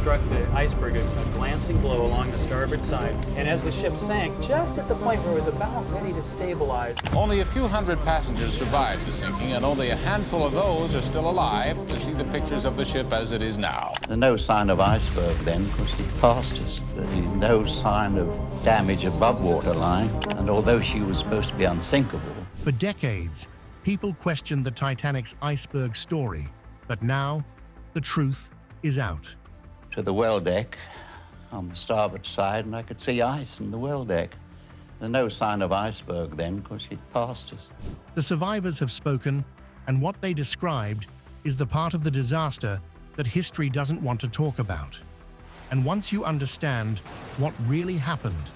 struck the iceberg a glancing blow along the starboard side, and as the ship sank, just at the point where it was about ready to stabilize. Only a few hundred passengers survived the sinking, and only a handful of those are still alive to see the pictures of the ship as it is now. There's no sign of iceberg then, because it passed us. There's no sign of damage above waterline, and although she was supposed to be unsinkable. For decades, people questioned the Titanic's iceberg story, but now the truth is out. To the well deck on the starboard side, and I could see ice in the well deck. There's no sign of iceberg then, because she'd passed us. The survivors have spoken, and what they described is the part of the disaster that history doesn't want to talk about. And once you understand what really happened,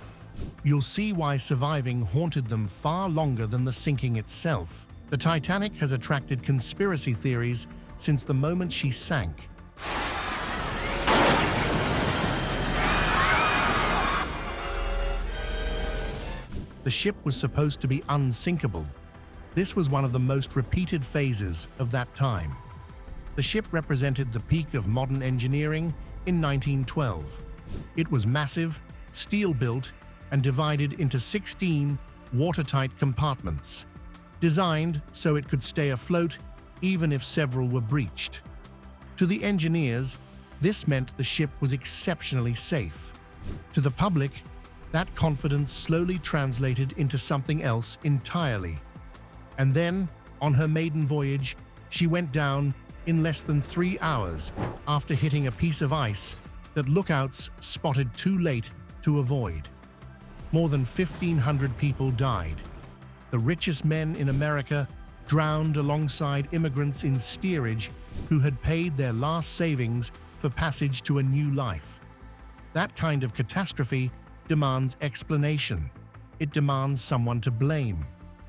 you'll see why surviving haunted them far longer than the sinking itself. The Titanic has attracted conspiracy theories since the moment she sank. The ship was supposed to be unsinkable. This was one of the most repeated phases of that time. The ship represented the peak of modern engineering in 1912. It was massive, steel-built, and divided into 16 watertight compartments, designed so it could stay afloat even if several were breached. To the engineers, this meant the ship was exceptionally safe. To the public, that confidence slowly translated into something else entirely. And then, on her maiden voyage, she went down in less than 3 hours after hitting a piece of ice that lookouts spotted too late to avoid. More than 1,500 people died. The richest men in America drowned alongside immigrants in steerage who had paid their last savings for passage to a new life. That kind of catastrophe demands explanation. It demands someone to blame.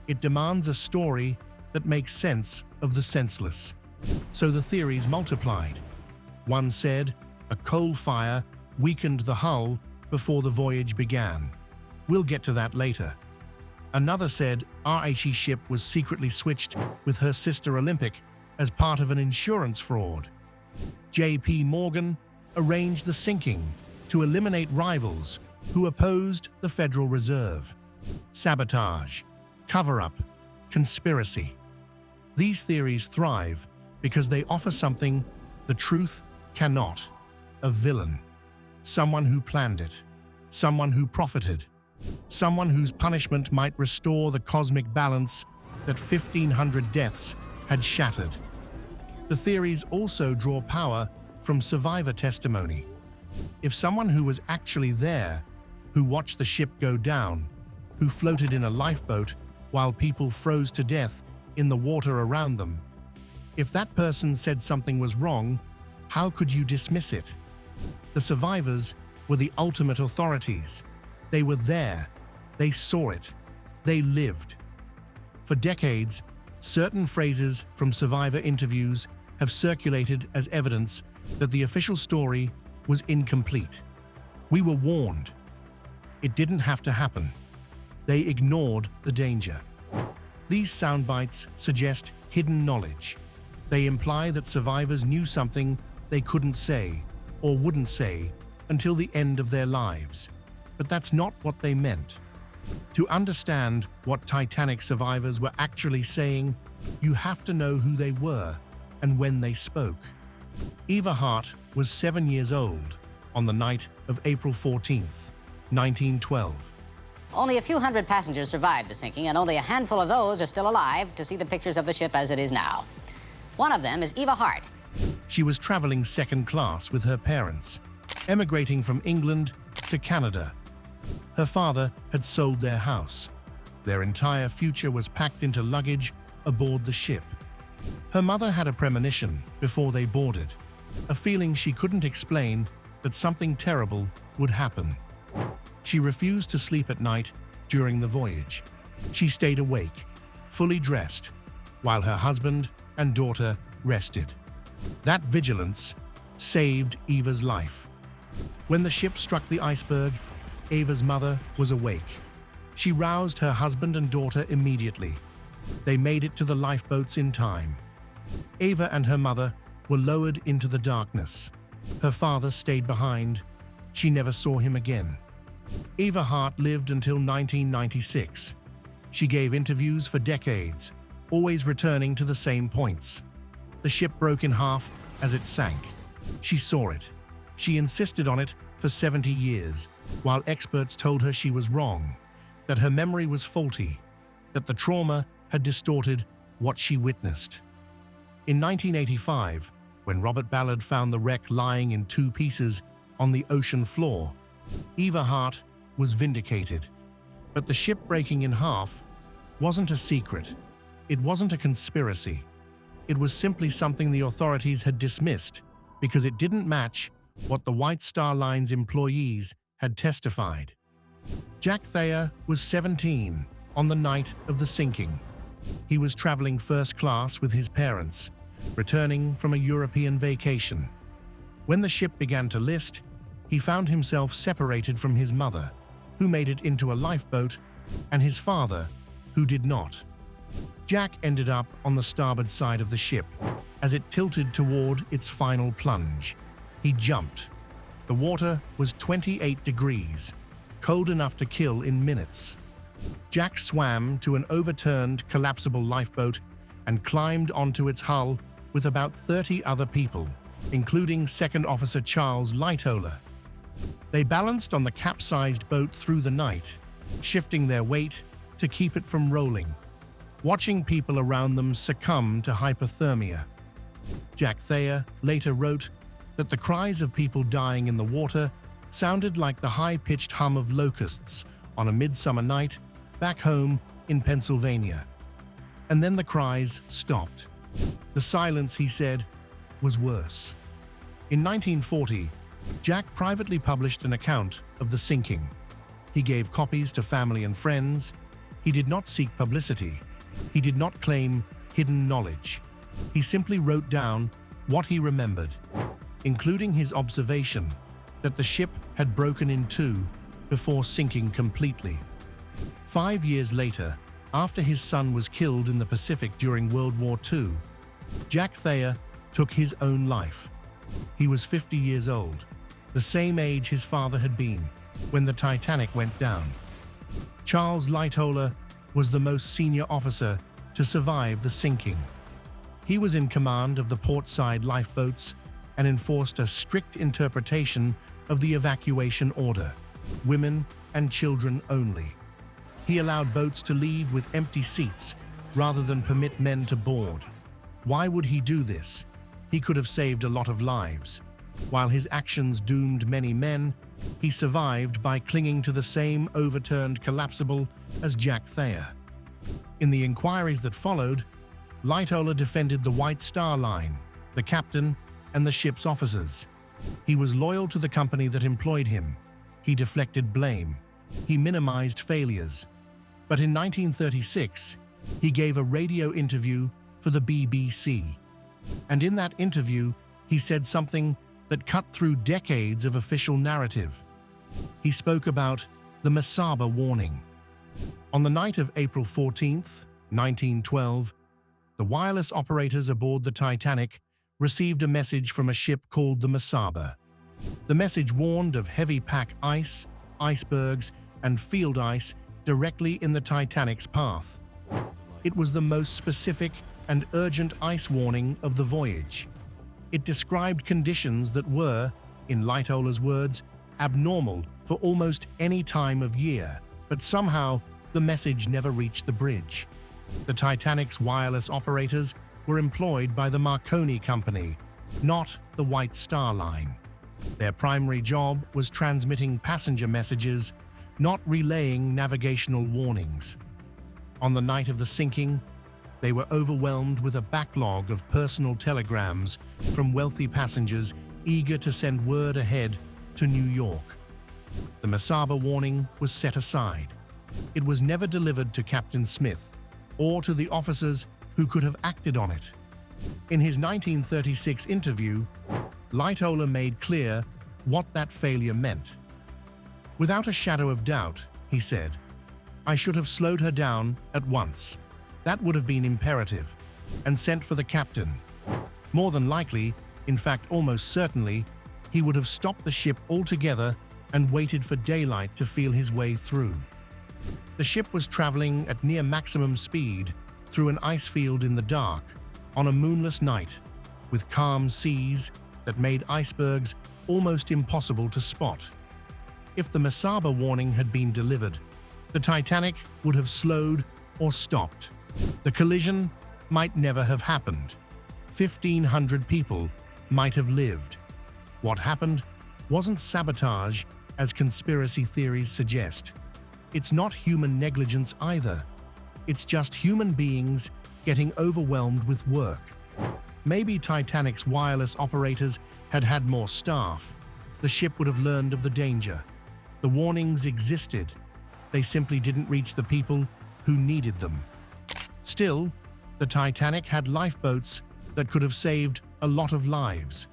It demands a story that makes sense of the senseless. So the theories multiplied. One said a coal fire weakened the hull before the voyage began. We'll get to that later. Another said RHE ship was secretly switched with her sister Olympic as part of an insurance fraud. J.P. Morgan arranged the sinking to eliminate rivals who opposed the Federal Reserve. Sabotage, cover-up, conspiracy. These theories thrive because they offer something the truth cannot: a villain, someone who planned it, someone who profited, someone whose punishment might restore the cosmic balance that 1,500 deaths had shattered. The theories also draw power from survivor testimony. If someone who was actually there, who watched the ship go down, who floated in a lifeboat while people froze to death in the water around them, if that person said something was wrong, how could you dismiss it? The survivors were the ultimate authorities. They were there. They saw it. They lived. For decades, certain phrases from survivor interviews have circulated as evidence that the official story was incomplete. We were warned. It didn't have to happen. They ignored the danger. These soundbites suggest hidden knowledge. They imply that survivors knew something they couldn't say or wouldn't say until the end of their lives. But that's not what they meant. To understand what Titanic survivors were actually saying, you have to know who they were and when they spoke. Eva Hart was 7 years old on the night of April 14th, 1912. Only a few hundred passengers survived the sinking, and only a handful of those are still alive to see the pictures of the ship as it is now. One of them is Eva Hart. She was traveling second class with her parents, emigrating from England to Canada. Her father had sold their house. Their entire future was packed into luggage aboard the ship. Her mother had a premonition before they boarded, a feeling she couldn't explain that something terrible would happen. She refused to sleep at night during the voyage. She stayed awake, fully dressed, while her husband and daughter rested. That vigilance saved Eva's life. When the ship struck the iceberg, Eva's mother was awake. She roused her husband and daughter immediately. They made it to the lifeboats in time. Eva and her mother were lowered into the darkness. Her father stayed behind. She never saw him again. Eva Hart lived until 1996. She gave interviews for decades, always returning to the same points. The ship broke in half as it sank. She saw it. She insisted on it for 70 years, while experts told her she was wrong, that her memory was faulty, that the trauma had distorted what she witnessed. In 1985, when Robert Ballard found the wreck lying in 2 pieces on the ocean floor, Eva Hart was vindicated. But the ship breaking in half wasn't a secret. It wasn't a conspiracy. It was simply something the authorities had dismissed because it didn't match what the White Star Line's employees had testified. Jack Thayer was 17 on the night of the sinking. He was traveling first class with his parents, returning from a European vacation. When the ship began to list, he found himself separated from his mother, who made it into a lifeboat, and his father, who did not. Jack ended up on the starboard side of the ship as it tilted toward its final plunge. He jumped. The water was 28 degrees, cold enough to kill in minutes. Jack swam to an overturned, collapsible lifeboat and climbed onto its hull with about 30 other people, including Second Officer Charles Lightoller. They balanced on the capsized boat through the night, shifting their weight to keep it from rolling, watching people around them succumb to hypothermia. Jack Thayer later wrote that the cries of people dying in the water sounded like the high-pitched hum of locusts on a midsummer night back home in Pennsylvania. And then the cries stopped. The silence, he said, was worse. In 1940, Jack privately published an account of the sinking. He gave copies to family and friends. He did not seek publicity. He did not claim hidden knowledge. He simply wrote down what he remembered, including his observation that the ship had broken in 2 before sinking completely. 5 years later, after his son was killed in the Pacific during World War II, Jack Thayer took his own life. He was 50 years old, the same age his father had been when the Titanic went down. Charles Lightoller was the most senior officer to survive the sinking. He was in command of the portside lifeboats and enforced a strict interpretation of the evacuation order, women and children only. He allowed boats to leave with empty seats rather than permit men to board. Why would he do this? He could have saved a lot of lives. While his actions doomed many men, he survived by clinging to the same overturned collapsible as Jack Thayer. In the inquiries that followed, Lightoller defended the White Star Line, the captain, and the ship's officers. He was loyal to the company that employed him. He deflected blame. He minimized failures. But in 1936, he gave a radio interview for the BBC. And in that interview, he said something that cut through decades of official narrative. He spoke about the Masaba warning. On the night of April 14th, 1912, the wireless operators aboard the Titanic received a message from a ship called the Masaba. The message warned of heavy pack ice, icebergs, and field ice directly in the Titanic's path. It was the most specific and urgent ice warning of the voyage. It described conditions that were, in Lightoller's words, abnormal for almost any time of year, but somehow the message never reached the bridge. The Titanic's wireless operators were employed by the Marconi Company, not the White Star Line. Their primary job was transmitting passenger messages, not relaying navigational warnings. On the night of the sinking, they were overwhelmed with a backlog of personal telegrams from wealthy passengers eager to send word ahead to New York. The Masaba warning was set aside. It was never delivered to Captain Smith or to the officers who could have acted on it. In his 1936 interview, Lightoller made clear what that failure meant. Without a shadow of doubt, he said, "I should have slowed her down at once. That would have been imperative, and sent for the captain. More than likely, in fact almost certainly, he would have stopped the ship altogether and waited for daylight to feel his way through. The ship was traveling at near maximum speed through an ice field in the dark on a moonless night with calm seas that made icebergs almost impossible to spot. If the Mesaba warning had been delivered, the Titanic would have slowed or stopped. The collision might never have happened. 1,500 people might have lived. What happened wasn't sabotage, as conspiracy theories suggest. It's not human negligence either. It's just human beings getting overwhelmed with work. Maybe Titanic's wireless operators had had more staff. The ship would have learned of the danger. The warnings existed. They simply didn't reach the people who needed them. Still, the Titanic had lifeboats that could have saved a lot of lives.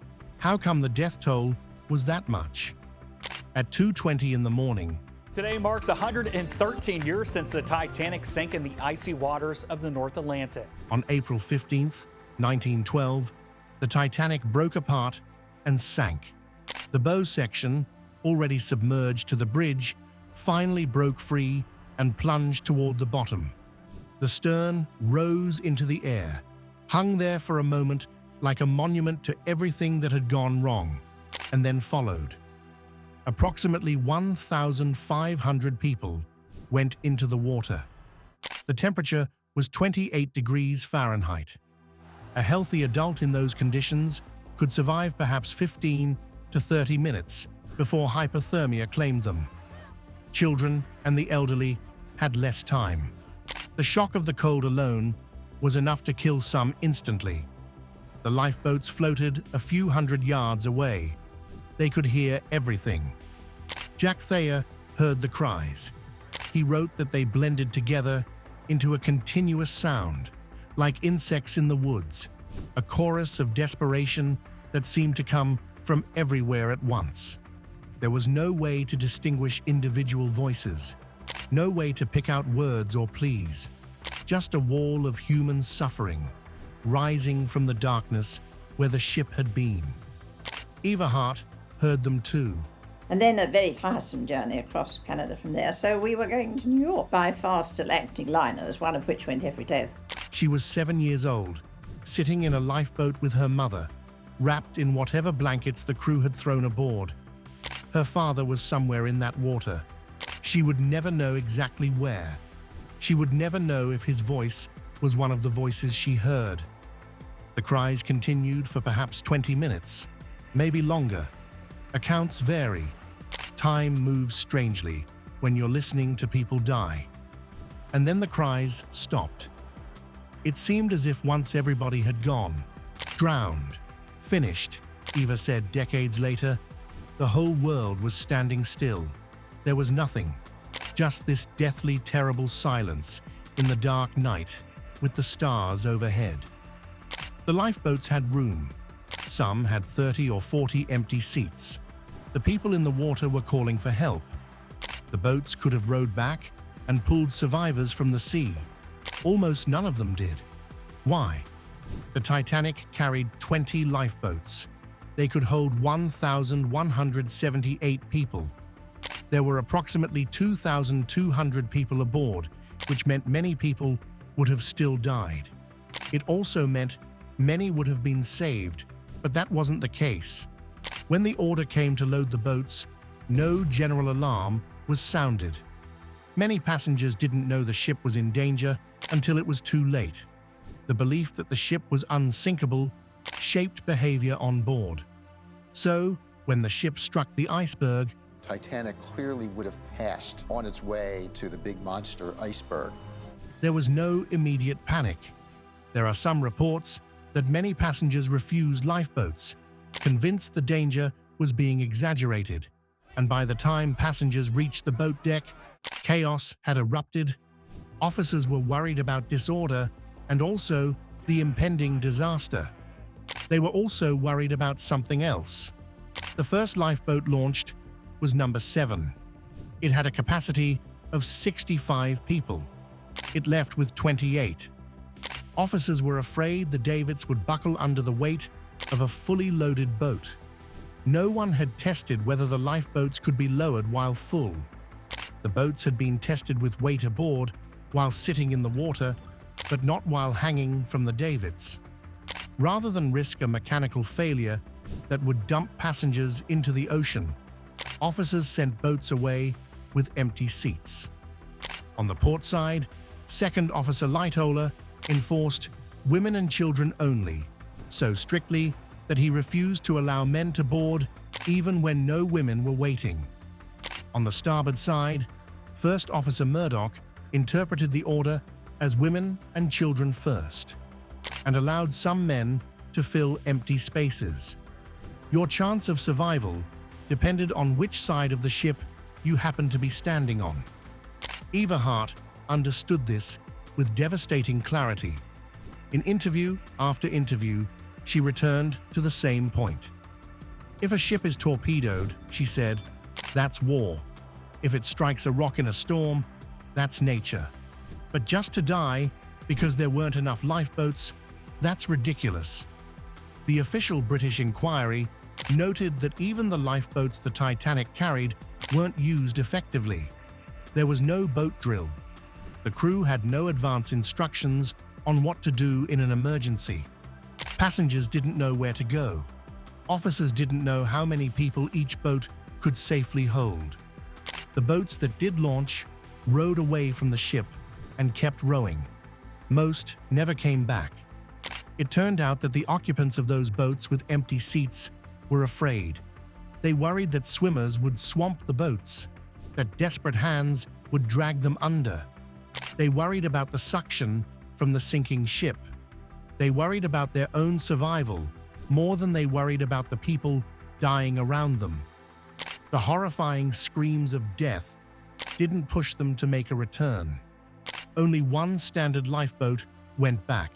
How come the death toll was that much? At 2:20 in the morning, Today marks 113 years since the Titanic sank in the icy waters of the North Atlantic. on April 15th, 1912, the Titanic broke apart and sank. The bow section, already submerged to the bridge, finally broke free and plunged toward the bottom. The stern rose into the air, hung there for a moment like a monument to everything that had gone wrong, and then followed. Approximately 1,500 people went into the water. The temperature was 28 degrees Fahrenheit. A healthy adult in those conditions could survive perhaps 15 to 30 minutes before hypothermia claimed them. Children and the elderly had less time. The shock of the cold alone was enough to kill some instantly. The lifeboats floated a few hundred yards away. They could hear everything. Jack Thayer heard the cries. He wrote that they blended together into a continuous sound, like insects in the woods, a chorus of desperation that seemed to come from everywhere at once. There was no way to distinguish individual voices, no way to pick out words or pleas, just a wall of human suffering rising from the darkness where the ship had been. Eva Hart heard them too. And then a very tiresome journey across Canada from there. So we were going to New York by fast electric liners, one of which went every day. She was 7 years old, sitting in a lifeboat with her mother, wrapped in whatever blankets the crew had thrown aboard. Her father was somewhere in that water. She would never know exactly where. She would never know if his voice was one of the voices she heard. The cries continued for perhaps 20 minutes, maybe longer. Accounts vary. Time moves strangely when you're listening to people die. And then the cries stopped. It seemed as if once everybody had gone, drowned, finished, Eva said decades later, the whole world was standing still. There was nothing, just this deathly, terrible silence in the dark night with the stars overhead. The lifeboats had room. Some had 30 or 40 empty seats. The people in the water were calling for help. The boats could have rowed back and pulled survivors from the sea. Almost none of them did. Why? The Titanic carried 20 lifeboats. They could hold 1,178 people. There were approximately 2,200 people aboard, which meant many people would have still died. It also meant many would have been saved, but that wasn't the case. When the order came to load the boats, no general alarm was sounded. Many passengers didn't know the ship was in danger until it was too late. The belief that the ship was unsinkable shaped behavior on board. So, when the ship struck the iceberg, Titanic clearly would have passed on its way to the big monster iceberg. there was no immediate panic. There are some reports that many passengers refused lifeboats, convinced the danger was being exaggerated, and by the time passengers reached the boat deck, chaos had erupted. Officers were worried about disorder and also the impending disaster. They were also worried about something else. The first lifeboat launched was number 7. It had a capacity of 65 people. It left with 28. Officers were afraid the davits would buckle under the weight of a fully loaded boat. No one had tested whether the lifeboats could be lowered while full. The boats had been tested with weight aboard while sitting in the water, but not while hanging from the davits. Rather than risk a mechanical failure that would dump passengers into the ocean, officers sent boats away with empty seats. On the port side, Second Officer Lightoller enforced women and children only, so strictly that he refused to allow men to board even when no women were waiting. On the starboard side, First Officer Murdoch interpreted the order as women and children first, and allowed some men to fill empty spaces. Your chance of survival depended on which side of the ship you happened to be standing on. Eva Hart understood this with devastating clarity. In interview after interview, she returned to the same point. If a ship is torpedoed, she said, that's war. If it strikes a rock in a storm, that's nature. But just to die because there weren't enough lifeboats, that's ridiculous. The official British inquiry noted that even the lifeboats the Titanic carried weren't used effectively. There was no boat drill. The crew had no advance instructions on what to do in an emergency. Passengers didn't know where to go. Officers didn't know how many people each boat could safely hold. The boats that did launch rowed away from the ship and kept rowing. Most never came back. It turned out that the occupants of those boats with empty seats were afraid. They worried that swimmers would swamp the boats, that desperate hands would drag them under. They worried about the suction from the sinking ship. They worried about their own survival more than they worried about the people dying around them. The horrifying screams of death didn't push them to make a return. Only one standard lifeboat went back.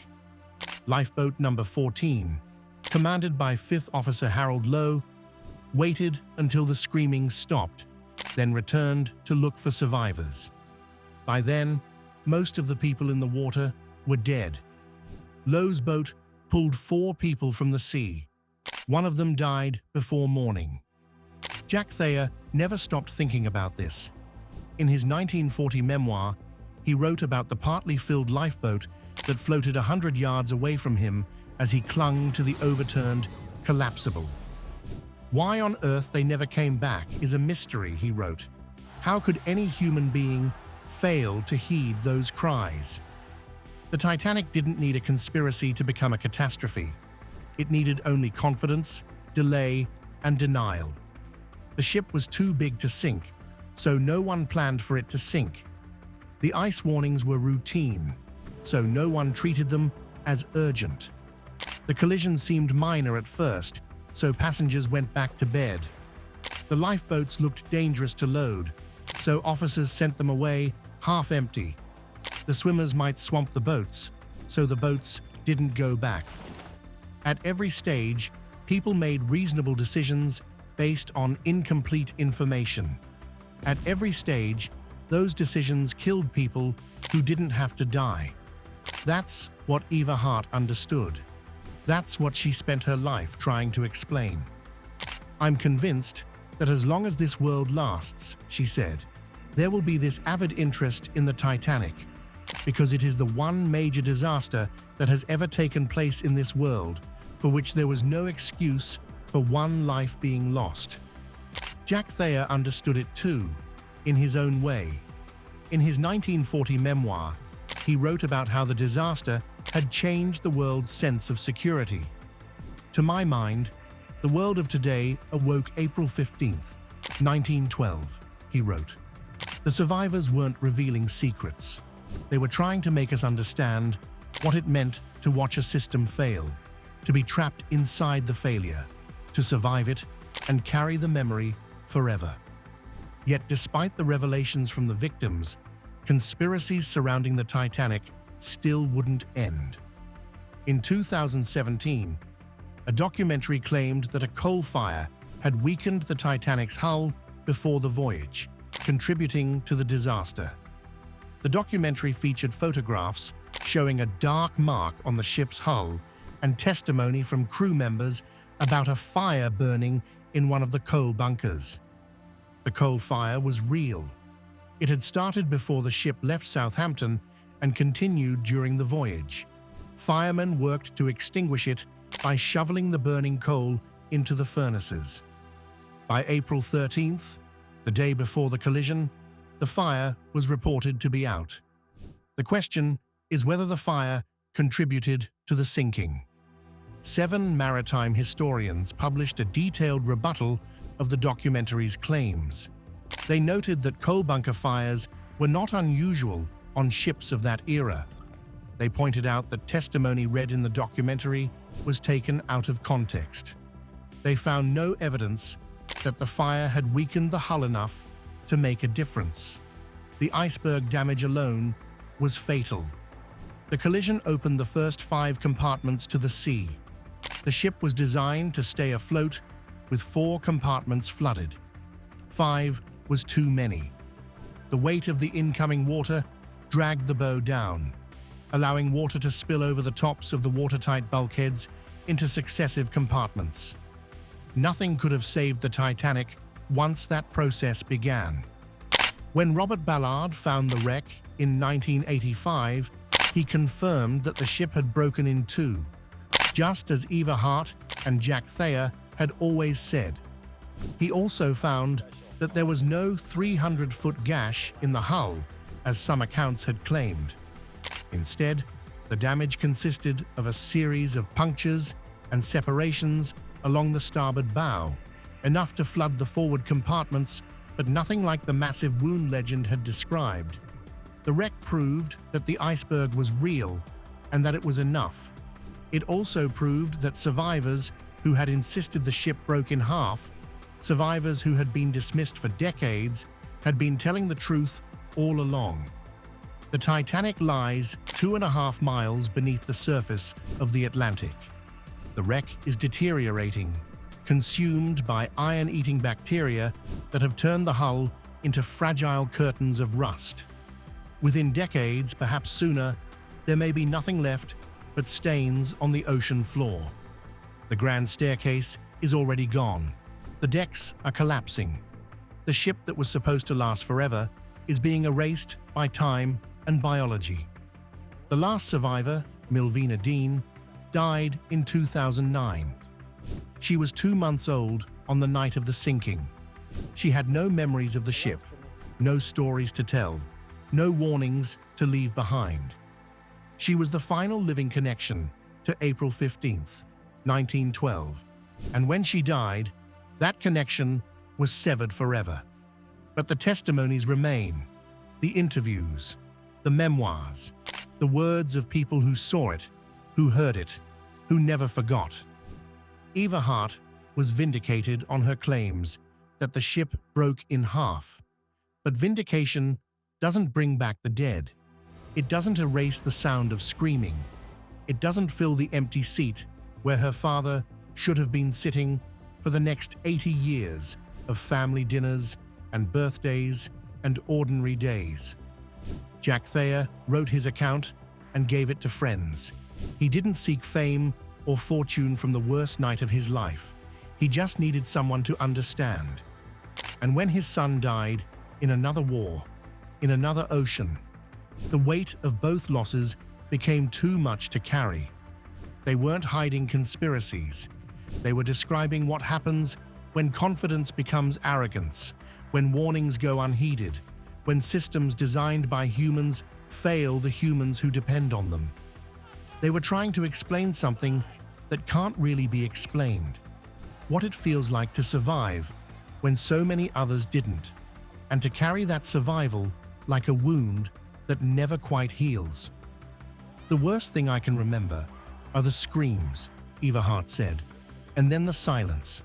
Lifeboat number 14, commanded by 5th Officer Harold Lowe, waited until the screaming stopped, then returned to look for survivors. By then, most of the people in the water were dead. Lowe's boat pulled 4 people from the sea. One of them died before morning. Jack Thayer never stopped thinking about this. In his 1940 memoir, he wrote about the partly filled lifeboat that floated 100 yards away from him as he clung to the overturned collapsible. Why on earth they never came back is a mystery, he wrote. How could any human being fail to heed those cries? The Titanic didn't need a conspiracy to become a catastrophe. It needed only confidence, delay, and denial. The ship was too big to sink, so no one planned for it to sink. The ice warnings were routine, so no one treated them as urgent. The collision seemed minor at first, so passengers went back to bed. The lifeboats looked dangerous to load, so officers sent them away half empty. The swimmers might swamp the boats, so the boats didn't go back. At every stage, people made reasonable decisions based on incomplete information. At every stage, those decisions killed people who didn't have to die. That's what Eva Hart understood. That's what she spent her life trying to explain. I'm convinced that as long as this world lasts, she said, there will be this avid interest in the Titanic, because it is the one major disaster that has ever taken place in this world for which there was no excuse for one life being lost. Jack Thayer understood it too, in his own way. In his 1940 memoir, he wrote about how the disaster had changed the world's sense of security. To my mind, the world of today awoke April 15th, 1912, he wrote. The survivors weren't revealing secrets. They were trying to make us understand what it meant to watch a system fail, to be trapped inside the failure, to survive it and carry the memory forever. Yet despite the revelations from the victims, conspiracies surrounding the Titanic still wouldn't end. In 2017, a documentary claimed that a coal fire had weakened the Titanic's hull before the voyage, contributing to the disaster. The documentary featured photographs showing a dark mark on the ship's hull and testimony from crew members about a fire burning in one of the coal bunkers. The coal fire was real. It had started before the ship left Southampton and continued during the voyage. Firemen worked to extinguish it by shoveling the burning coal into the furnaces. By April 13th, the day before the collision, the fire was reported to be out. The question is whether the fire contributed to the sinking. 7 maritime historians published a detailed rebuttal of the documentary's claims. They noted that coal bunker fires were not unusual on ships of that era. They pointed out that testimony read in the documentary was taken out of context. They found no evidence that the fire had weakened the hull enough to make a difference. The iceberg damage alone was fatal. The collision opened the first 5 compartments to the sea. The ship was designed to stay afloat, with 4 compartments flooded. 5 was too many. The weight of the incoming water dragged the bow down, allowing water to spill over the tops of the watertight bulkheads into successive compartments. Nothing could have saved the Titanic once that process began. When Robert Ballard found the wreck in 1985, he confirmed that the ship had broken in 2, just as Eva Hart and Jack Thayer had always said. He also found that there was no 300-foot gash in the hull, as some accounts had claimed. Instead, the damage consisted of a series of punctures and separations along the starboard bow, enough to flood the forward compartments, but nothing like the massive wound legend had described. The wreck proved that the iceberg was real and that it was enough. It also proved that survivors who had insisted the ship broke in half, survivors who had been dismissed for decades, had been telling the truth all along. The Titanic lies 2.5 miles beneath the surface of the Atlantic. The wreck is deteriorating, consumed by iron-eating bacteria that have turned the hull into fragile curtains of rust. Within decades, perhaps sooner, there may be nothing left but stains on the ocean floor. The grand staircase is already gone. The decks are collapsing. The ship that was supposed to last forever is being erased by time and biology. The last survivor, Milvina Dean, died in 2009. She was 2 months old on the night of the sinking. She had no memories of the ship, no stories to tell, no warnings to leave behind. She was the final living connection to April 15th, 1912, and when she died, that connection was severed forever. But the testimonies remain, the interviews, the memoirs, the words of people who saw it, who heard it, who never forgot. Eva Hart was vindicated on her claims that the ship broke in half. But vindication doesn't bring back the dead. It doesn't erase the sound of screaming. It doesn't fill the empty seat where her father should have been sitting for the next 80 years of family dinners and birthdays and ordinary days. Jack Thayer wrote his account and gave it to friends. He didn't seek fame or fortune from the worst night of his life. He just needed someone to understand. And when his son died in another war, in another ocean, the weight of both losses became too much to carry. They weren't hiding conspiracies. They were describing what happens when confidence becomes arrogance, when warnings go unheeded, when systems designed by humans fail the humans who depend on them. They were trying to explain something that can't really be explained. What it feels like to survive when so many others didn't, and to carry that survival like a wound that never quite heals. The worst thing I can remember are the screams, Eva Hart said, and then the silence.